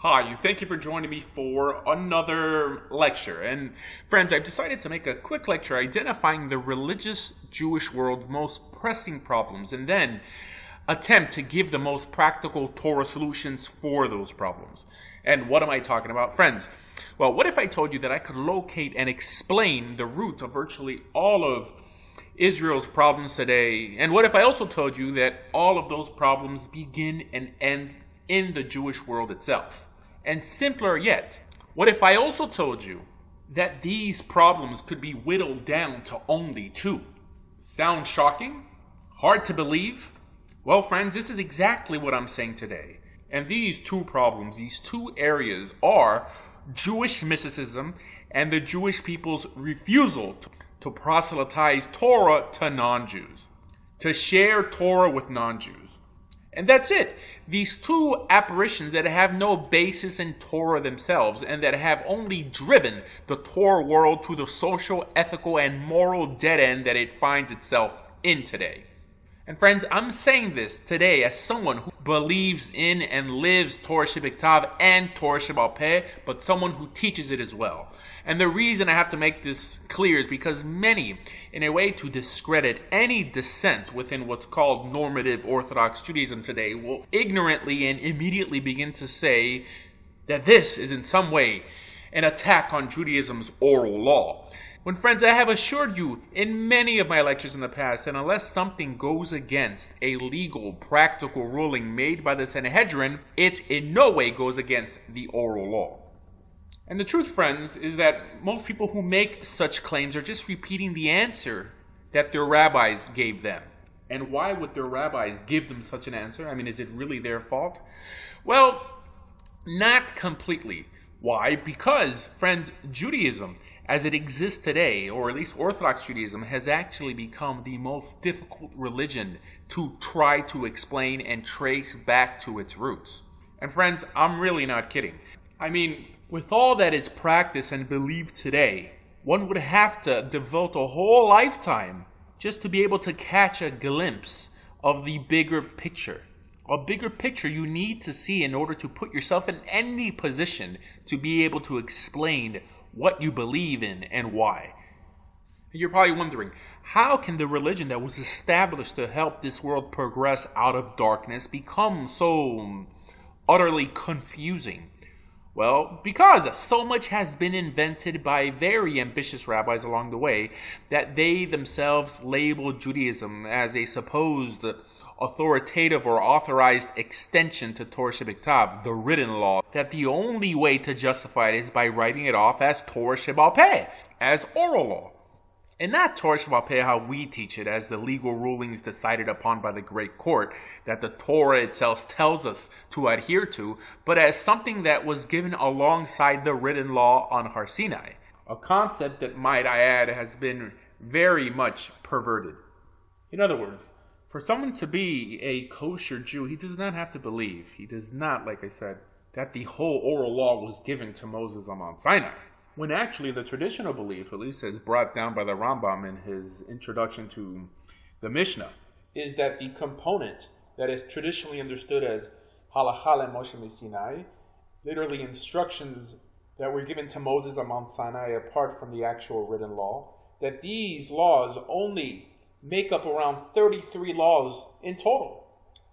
Hi, thank you for joining me for another lecture. And friends, I've decided to make a quick lecture identifying the religious Jewish world's most pressing problems and then attempt to give the most practical Torah solutions for those problems. And what am I talking about, friends? Well, what if I told you that I could locate and explain the root of virtually all of Israel's problems today? And what if I also told you that all of those problems begin and end in the Jewish world itself? And simpler yet, what if I also told you that these problems could be whittled down to only two? Sound shocking? Hard to believe? Well, friends, this is exactly what I'm saying today. And these two problems, these two areas are Jewish mysticism and the Jewish people's refusal to proselytize Torah to non-Jews, to share Torah with non-Jews. And that's it. These two apparitions that have no basis in Torah themselves and that have only driven the Torah world to the social, ethical, and moral dead end that it finds itself in today. And friends, I'm saying this today as someone who believes in and lives Torah Shebiktav and Torah Sheba'al Peh, but someone who teaches it as well. And the reason I have to make this clear is because many, in a way to discredit any dissent within what's called normative Orthodox Judaism today, will ignorantly and immediately begin to say that this is in some way an attack on Judaism's oral law. When, friends, I have assured you in many of my lectures in the past that unless something goes against a legal, practical ruling made by the Sanhedrin, it in no way goes against the oral law. And the truth, friends, is that most people who make such claims are just repeating the answer that their rabbis gave them. And why would their rabbis give them such an answer? I mean, is it really their fault? Well, not completely. Why? Because, friends, Judaism, as it exists today, or at least Orthodox Judaism, has actually become the most difficult religion to try to explain and trace back to its roots. And friends, I'm really not kidding. I mean, with all that is practiced and believed today, one would have to devote a whole lifetime just to be able to catch a glimpse of the bigger picture. A bigger picture you need to see in order to put yourself in any position to be able to explain what you believe in and why. You're probably wondering, how can the religion that was established to help this world progress out of darkness become so utterly confusing? Well, because so much has been invented by very ambitious rabbis along the way that they themselves label Judaism as a supposed authoritative or authorized extension to Torah Shebiktav, the written law, that the only way to justify it is by writing it off as Torah Sheba'al Peh, as oral law. And not Torah Sheba'al Peh how we teach it, as the legal rulings decided upon by the Great Court that the Torah itself tells us to adhere to, but as something that was given alongside the written law on Har Sinai. A concept that, might I add, has been very much perverted. In other words, for someone to be a kosher Jew, he does not have to believe. He does not, like I said, that the whole oral law was given to Moses on Mount Sinai. When actually the traditional belief, at least as brought down by the Rambam in his introduction to the Mishnah, is that the component that is traditionally understood as Halacha Moshe Sinai, literally instructions that were given to Moses on Mount Sinai apart from the actual written law, that these laws only make up around 33 laws in total.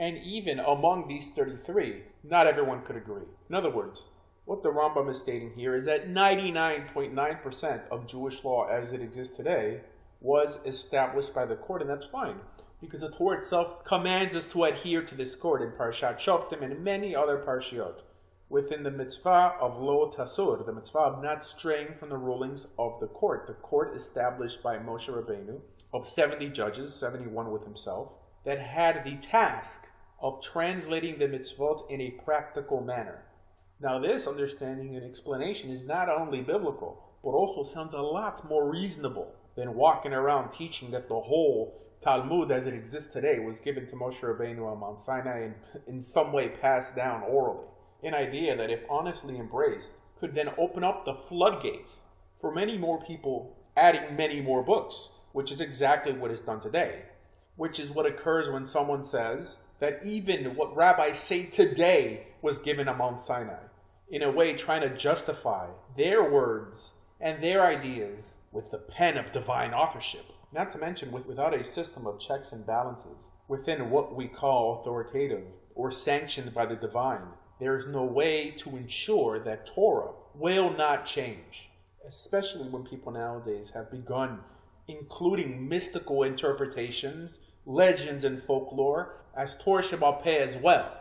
And even among these 33, not everyone could agree. In other words, what the Rambam is stating here is that 99.9% of Jewish law as it exists today was established by the court, and that's fine, because the Torah itself commands us to adhere to this court in Parshat Shoftim and many other parshiot, within the mitzvah of lo tasur, the mitzvah of not straying from the rulings of the court established by Moshe Rabbeinu, of 70 judges, 71 with himself, that had the task of translating the mitzvot in a practical manner. Now this understanding and explanation is not only biblical, but also sounds a lot more reasonable than walking around teaching that the whole Talmud as it exists today was given to Moshe Rabbeinu on Mount Sinai and in some way passed down orally. An idea that, if honestly embraced, could then open up the floodgates for many more people adding many more books, which is exactly what is done today, which is what occurs when someone says that even what rabbis say today was given on Mount Sinai. in a way trying to justify their words and their ideas with the pen of divine authorship. Not to mention without a system of checks and balances within what we call authoritative or sanctioned by the divine, there is no way to ensure that Torah will not change, especially when people nowadays have begun including mystical interpretations, legends, and folklore as Torah Sheba'al Peh as well,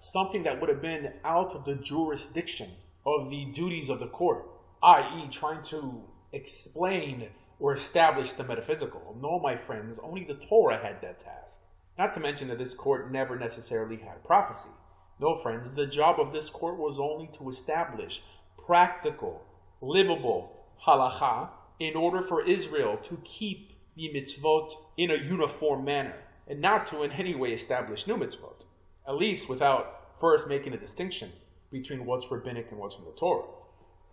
something that would have been out of the jurisdiction of the duties of the court, i.e. trying to explain or establish the metaphysical. No, my friends, only the Torah had that task. Not to mention that this court never necessarily had prophecy. No, friends, the job of this court was only to establish practical, livable halacha in order for Israel to keep the mitzvot in a uniform manner and not to in any way establish new mitzvot, at least without first making a distinction between what's rabbinic and what's from the Torah.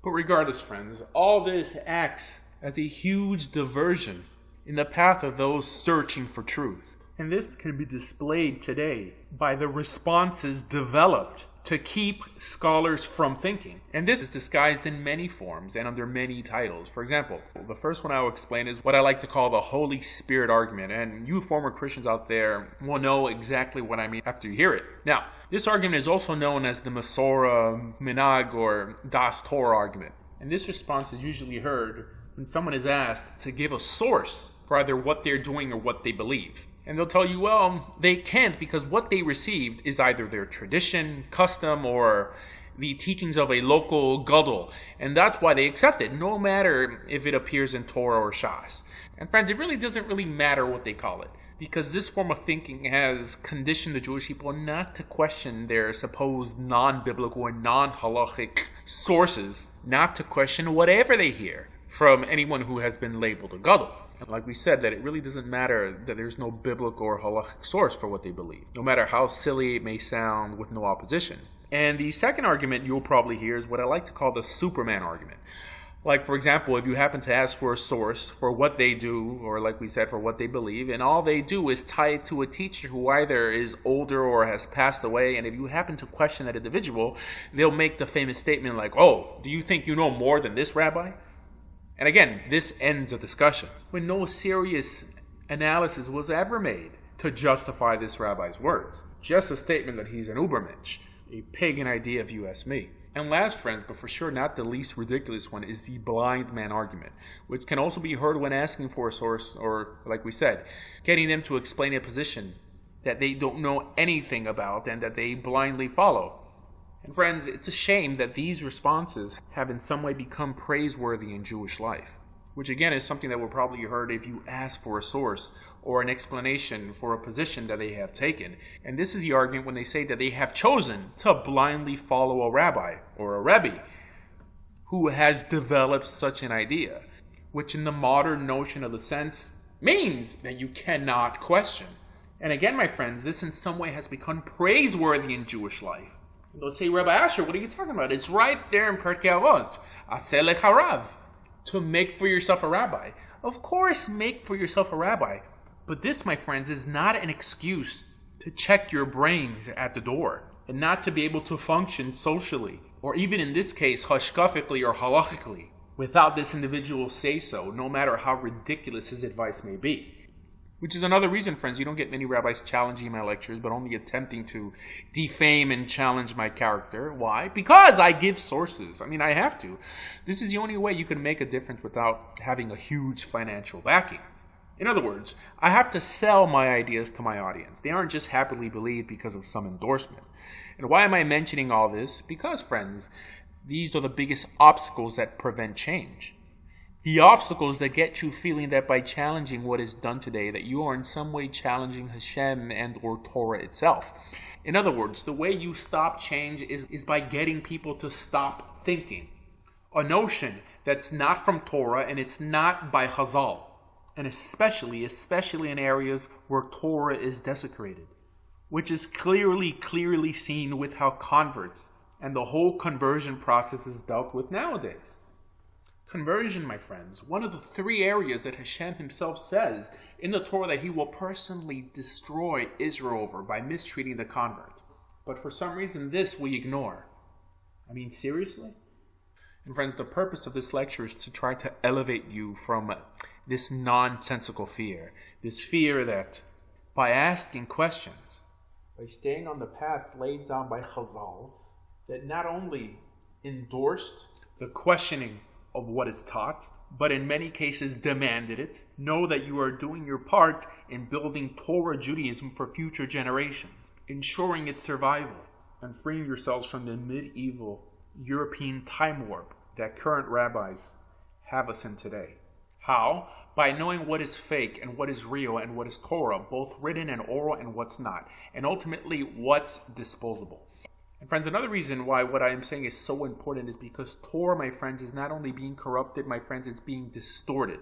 But regardless, friends, all this acts as a huge diversion in the path of those searching for truth. And this can be displayed today by the responses developed to keep scholars from thinking. And this is disguised in many forms and under many titles. For example, the first one I will explain is what I like to call the Holy Spirit argument. And you former Christians out there will know exactly what I mean after you hear it. Now, this argument is also known as the Masorah, Minag, or Das Torah argument. And this response is usually heard when someone is asked to give a source for either what they're doing or what they believe. And they'll tell you, well, they can't because what they received is either their tradition, custom, or the teachings of a local gadol. And that's why they accept it, no matter if it appears in Torah or Shas. And friends, it really doesn't really matter what they call it, because this form of thinking has conditioned the Jewish people not to question their supposed non-biblical and non-halachic sources, not to question whatever they hear from anyone who has been labeled a gadol. And like we said, that it really doesn't matter that there's no biblical or halachic source for what they believe, no matter how silly it may sound with no opposition. And the second argument you'll probably hear is what I like to call the Superman argument. Like, for example, if you happen to ask for a source for what they do, or like we said, for what they believe, and all they do is tie it to a teacher who either is older or has passed away, and if you happen to question that individual, they'll make the famous statement like, oh, do you think you know more than this rabbi? And again, this ends a discussion when no serious analysis was ever made to justify this rabbi's words. Just a statement that he's an Ubermensch, a pagan idea if you ask me. And last, friends, but for sure not the least ridiculous one, is the blind man argument, which can also be heard when asking for a source or, like we said, getting them to explain a position that they don't know anything about and that they blindly follow. And friends, it's a shame that these responses have in some way become praiseworthy in Jewish life, which again is something that will probably be heard if you ask for a source or an explanation for a position that they have taken. And this is the argument when they say that they have chosen to blindly follow a rabbi or a rebbe who has developed such an idea, which in the modern notion of the sense means that you cannot question. And again, my friends, this in some way has become praiseworthy in Jewish life. They'll say, Rabbi Asher, what are you talking about? It's right there in Perkei Avot. Aseh lecha rav. To make for yourself a rabbi. Of course, make for yourself a rabbi. But this, my friends, is not an excuse to check your brains at the door and not to be able to function socially, or even in this case, hashkafically or halachically, without this individual say-so, no matter how ridiculous his advice may be. Which is another reason, friends, you don't get many rabbis challenging my lectures, but only attempting to defame and challenge my character. Why? Because I give sources. I mean, I have to. This is the only way you can make a difference without having a huge financial backing. In other words, I have to sell my ideas to my audience. They aren't just happily believed because of some endorsement. And why am I mentioning all this? Because, friends, these are the biggest obstacles that prevent change. The obstacles that get you feeling that by challenging what is done today, that you are in some way challenging Hashem and or Torah itself. In other words, the way you stop change is by getting people to stop thinking. A notion that's not from Torah and it's not by Chazal. And especially in areas where Torah is desecrated. Which is clearly seen with how converts and the whole conversion process is dealt with nowadays. Conversion, my friends, one of the three areas that Hashem himself says in the Torah that he will personally destroy Israel over by mistreating the convert. But for some reason this we ignore. I mean, seriously? And friends, the purpose of this lecture is to try to elevate you from this nonsensical fear. This fear that by asking questions, by staying on the path laid down by Chazal, that not only endorsed the questioning of what is taught, but in many cases demanded it, know that you are doing your part in building Torah Judaism for future generations, ensuring its survival, and freeing yourselves from the medieval European time warp that current rabbis have us in today. How? By knowing what is fake and what is real and what is Torah, both written and oral, and what's not, and ultimately what's disposable. And friends, another reason why what I am saying is so important is because Torah, my friends, is not only being corrupted, my friends, it's being distorted.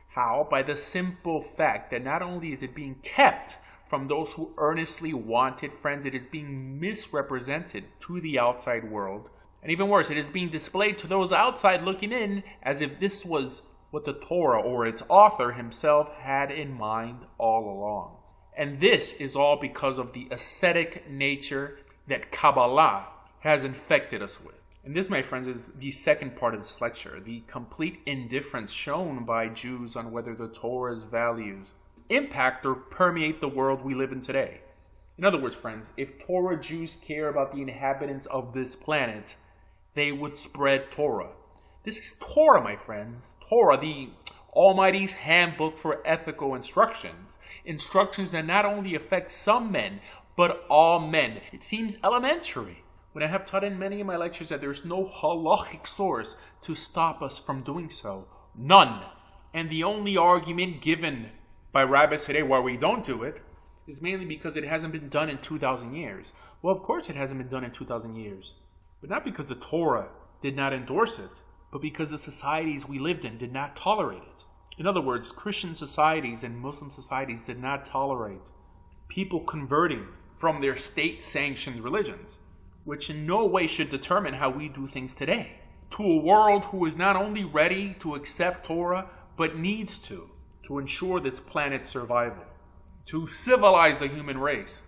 How? By the simple fact that not only is it being kept from those who earnestly want it, friends, it is being misrepresented to the outside world. And even worse, it is being displayed to those outside looking in as if this was what the Torah or its author himself had in mind all along. And this is all because of the ascetic nature that Kabbalah has infected us with. And this, my friends, is the second part of this lecture, the complete indifference shown by Jews on whether the Torah's values impact or permeate the world we live in today. In other words, friends, if Torah Jews care about the inhabitants of this planet, they would spread Torah. This is Torah, my friends. Torah, the Almighty's handbook for ethical instructions. Instructions that not only affect some men, but all men. It seems elementary when I have taught in many of my lectures that there's no halachic source to stop us from doing so. None. And the only argument given by rabbis today why we don't do it is mainly because it hasn't been done in 2,000 years. Well, of course it hasn't been done in 2,000 years. But not because the Torah did not endorse it, but because the societies we lived in did not tolerate it. In other words, Christian societies and Muslim societies did not tolerate people converting from their state-sanctioned religions, which in no way should determine how we do things today, to a world who is not only ready to accept Torah, but needs to ensure this planet's survival, to civilize the human race.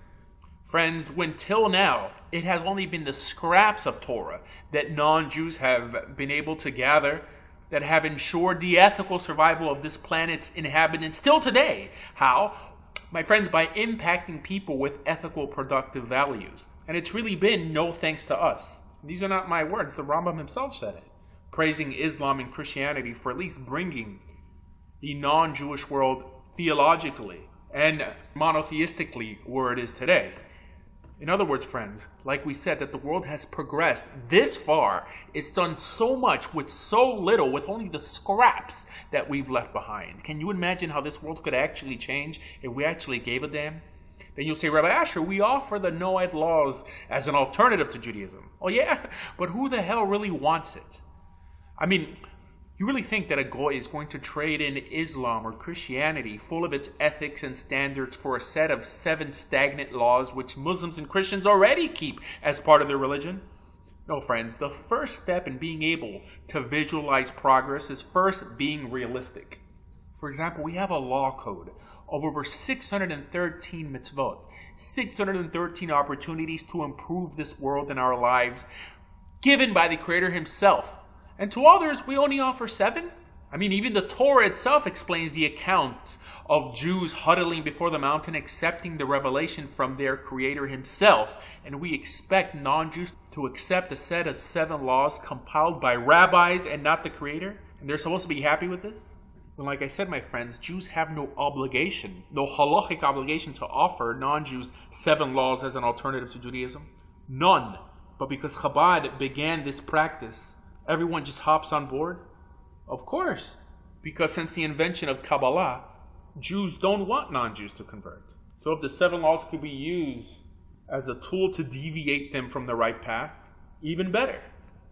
Friends, when till now, it has only been the scraps of Torah that non-Jews have been able to gather that have ensured the ethical survival of this planet's inhabitants till today. How? My friends, by impacting people with ethical, productive values. And it's really been no thanks to us. These are not my words. The Rambam himself said it, praising Islam and Christianity for at least bringing the non-Jewish world theologically and monotheistically where it is today. In other words, friends, like we said, that the world has progressed this far. It's done so much with so little, with only the scraps that we've left behind. Can you imagine how this world could actually change if we actually gave a damn? Then you'll say, Rabbi Asher, we offer the Noahide laws as an alternative to Judaism. Oh yeah, but who the hell really wants it? I mean, you really think that a Goy is going to trade in Islam or Christianity, full of its ethics and standards, for a set of 7 stagnant laws which Muslims and Christians already keep as part of their religion? No, friends, the first step in being able to visualize progress is first being realistic. For example, we have a law code of over 613 mitzvot, 613 opportunities to improve this world and our lives, given by the Creator himself. And to others, we only offer 7? I mean, even the Torah itself explains the account of Jews huddling before the mountain, accepting the revelation from their Creator himself. And we expect non-Jews to accept a set of 7 laws compiled by rabbis and not the Creator? And they're supposed to be happy with this? Well, like I said, my friends, Jews have no obligation, no halachic obligation to offer non-Jews 7 laws as an alternative to Judaism. None. But because Chabad began this practice, everyone just hops on board? Of course, because since the invention of Kabbalah, Jews don't want non-Jews to convert. So if the 7 laws could be used as a tool to deviate them from the right path, even better.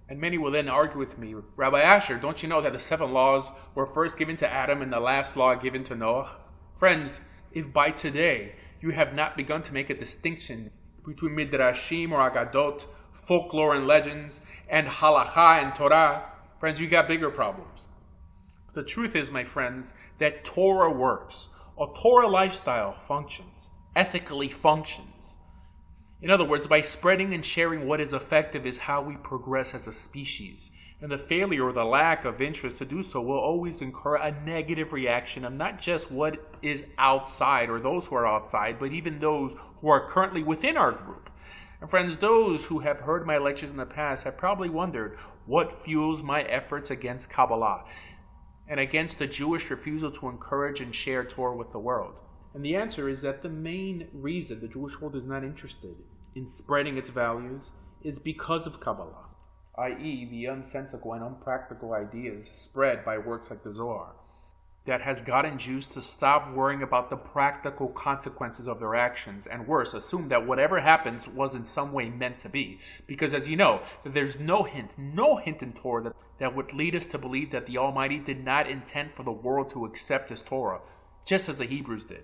And many will then argue with me, Rabbi Asher, don't you know that the 7 laws were first given to Adam and the last law given to Noah? Friends, if by today you have not begun to make a distinction between Midrashim or Agadot, folklore and legends, and halakha and Torah, friends, you got bigger problems. The truth is, my friends, that Torah works. A Torah lifestyle functions, ethically functions. In other words, by spreading and sharing what is effective is how we progress as a species. And the failure or the lack of interest to do so will always incur a negative reaction of not just what is outside or those who are outside, but even those who are currently within our group. And friends, those who have heard my lectures in the past have probably wondered what fuels my efforts against Kabbalah and against the Jewish refusal to encourage and share Torah with the world. And the answer is that the main reason the Jewish world is not interested in spreading its values is because of Kabbalah, i.e. the unsensical and unpractical ideas spread by works like the Zohar, that has gotten Jews to stop worrying about the practical consequences of their actions, and worse, assume that whatever happens was in some way meant to be. Because as you know, there's no hint in Torah that would lead us to believe that the Almighty did not intend for the world to accept His Torah, just as the Hebrews did.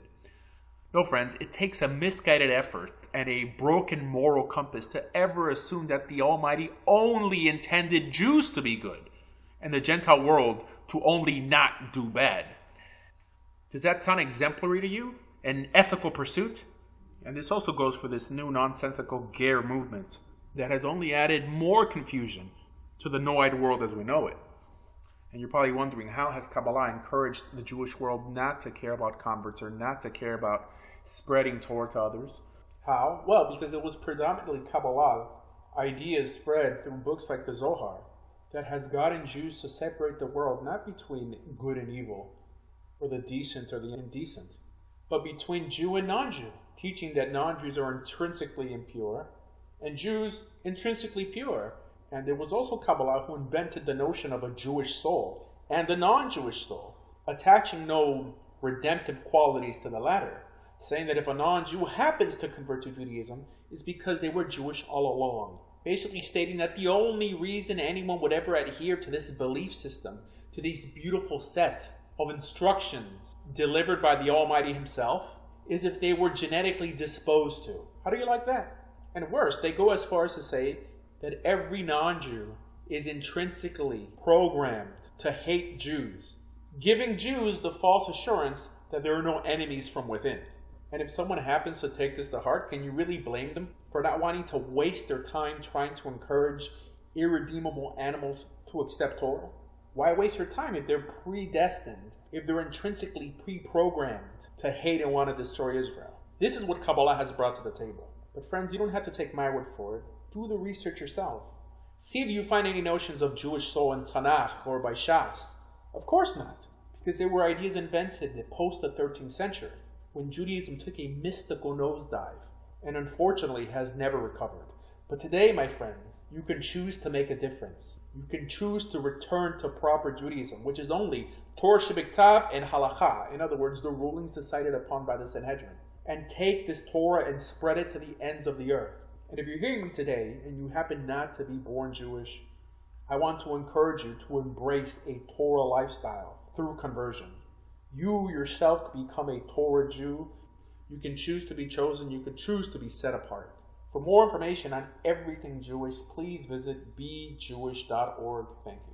No, friends, it takes a misguided effort and a broken moral compass to ever assume that the Almighty only intended Jews to be good and the Gentile world to only not do bad. Does that sound exemplary to you? An ethical pursuit? And this also goes for this new nonsensical Ger movement that has only added more confusion to the Noahide world as we know it. And you're probably wondering, how has Kabbalah encouraged the Jewish world not to care about converts or not to care about spreading Torah to others? How? Well, because it was predominantly Kabbalah ideas spread through books like the Zohar that has gotten Jews to separate the world not between good and evil, or the decent or the indecent, but between Jew and non-Jew, teaching that non-Jews are intrinsically impure and Jews intrinsically pure. And there was also Kabbalah who invented the notion of a Jewish soul and a non-Jewish soul, attaching no redemptive qualities to the latter, saying that if a non-Jew happens to convert to Judaism, it's because they were Jewish all along. Basically stating that the only reason anyone would ever adhere to this belief system, to this beautiful set of instructions delivered by the Almighty Himself, is if they were genetically disposed to. How do you like that? And worse, they go as far as to say that every non-Jew is intrinsically programmed to hate Jews, giving Jews the false assurance that there are no enemies from within. And if someone happens to take this to heart, can you really blame them for not wanting to waste their time trying to encourage irredeemable animals to accept Torah? Why waste your time if they're predestined, if they're intrinsically pre-programmed to hate and want to destroy Israel? This is what Kabbalah has brought to the table. But friends, you don't have to take my word for it. Do the research yourself. See if you find any notions of Jewish soul in Tanakh or by Shas. Of course not, because they were ideas invented post the 13th century, when Judaism took a mystical nosedive and unfortunately has never recovered. But today, my friends, you can choose to make a difference. You can choose to return to proper Judaism, which is only Torah Shebiktav and Halakha, in other words, the rulings decided upon by the Sanhedrin, and take this Torah and spread it to the ends of the earth. And if you're hearing me today and you happen not to be born Jewish, I want to encourage you to embrace a Torah lifestyle through conversion. You yourself become a Torah Jew. You can choose to be chosen. You can choose to be set apart. For more information on everything Jewish, please visit bejewish.org. Thank you.